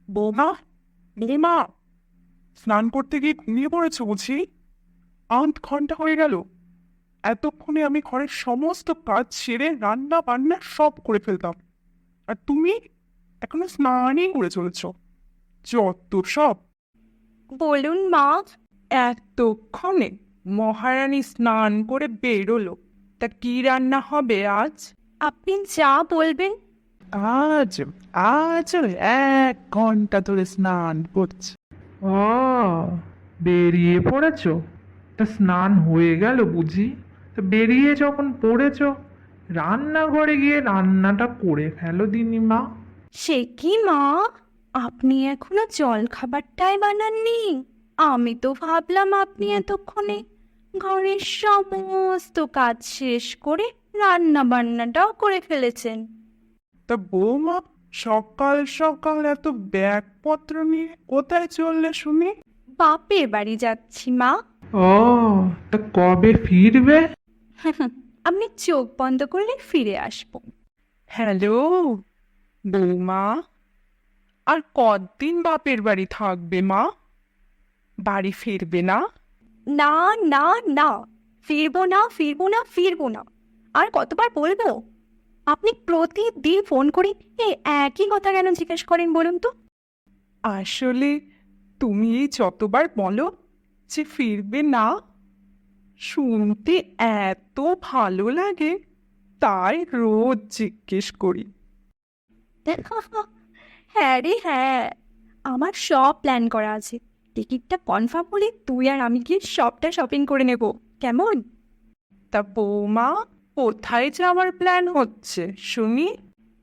বৌমা, বৌমা, স্নান করতে গিয়ে ঘুমিয়ে পড়েছো বুঝি? 8 ঘন্টা হয়ে গেল। এতক্ষণে আমি ঘরের সমস্ত কাজ সেরে রান্না বান্না সব করে ফেলতাম, আর তুমি এখনো স্নানই করে চলেছ। যত সব। বলুন মা। এতক্ষণে মহারানী স্নান করে বেরোলো, তা কি রান্না হবে আজ? আপনি যা বলবেন। আজ আজ 1 ঘন্টা ধরে স্নান করছে। ও, বেরিয়ে পড়েছো? তা স্নান হয়ে গেল বুঝি? তা বেরিয়ে যখন পড়েছো, রান্নাঘরে গিয়ে রান্নাটা করে ফেলো দিনি মা। সে কি মা, আপনি এখনো জল খাবারটাই বানাননি? আমি তো ভাবলাম আপনি এতক্ষণে ঘরের সমস্ত কাজ শেষ করে রান্না বান্নাটাও করে ফেলেছেন। তা বৌমা, সকাল সকাল এত ব্যাগপত্র নিয়ে কোথায় চললে শুনি? বাপের বাড়ি যাচ্ছি মা। ও, তা কবে ফিরবে? আপনি চোখ বন্ধ করলে ফিরে আসবো। হ্যালো বৌমা, আর কতদিন বাপের বাড়ি থাকবে মা? বাড়ি ফিরবে না? না, না, না, ফিরবো না, ফিরবো না, ফিরবো না। আর কতবার বলবো? আপনি প্রতিদিন ফোন করে এই একই কথা কেন জিজ্ঞেস করেন বলুন তো? আসলে তুমি যতবার বলো যে ফিরবে না, শুনতে এত ভালো লাগে, তাই রোজ জিজ্ঞেস করি। হ্যাঁ রে হ্যাঁ, আমার সব প্ল্যান করা আছে। টিকিটটা কনফার্ম হলে তুই আর আমি গিয়ে সবটা শপিং করে নেব, কেমন? তা বৌমা, কোথায় যাওয়ার প্ল্যান হচ্ছে শুনি?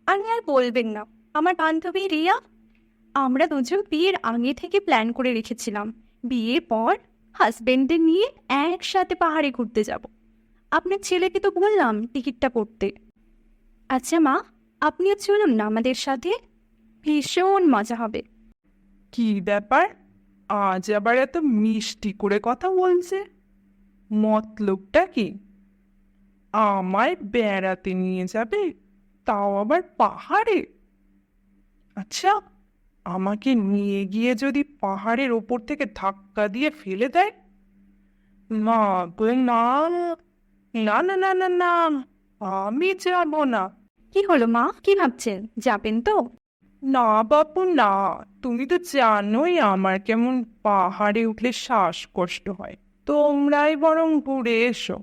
আমি আর বলবেন না, আমার বান্ধবী রিয়া, আমরা দুজন বিয়ের আগে থেকে প্ল্যান করে রেখেছিলাম বিয়ের পর হাজবেন্ডদের নিয়ে একসাথে পাহাড়ে ঘুরতে যাব। আপনার ছেলেকে তো বললাম টিকিটটা করতে। আচ্ছা মা, আপনিও চলুন না আমাদের সাথে, ভীষণ মজা হবে। কি ব্যাপার, আজ আবার এত মিষ্টি করে কথা বলছে? মতলবটা কি? আমায় বেড়াতে নিয়ে যাবে, তাও আবার পাহাড়ে? আচ্ছা, আমাকে নিয়ে গিয়ে যদি পাহাড়ের ওপর থেকে ধাক্কা দিয়ে ফেলে দেয়? না গো, না, না, না, না, না, না, আমি যাব না। কি হলো মা, কি ভাবছেন, যাবেন তো? না বাপু না, তুমি তো জানোই আমার কেমন পাহাড়ে উঠলে শ্বাসকষ্ট হয়। তোমরাই বরং ঘুরে এসো।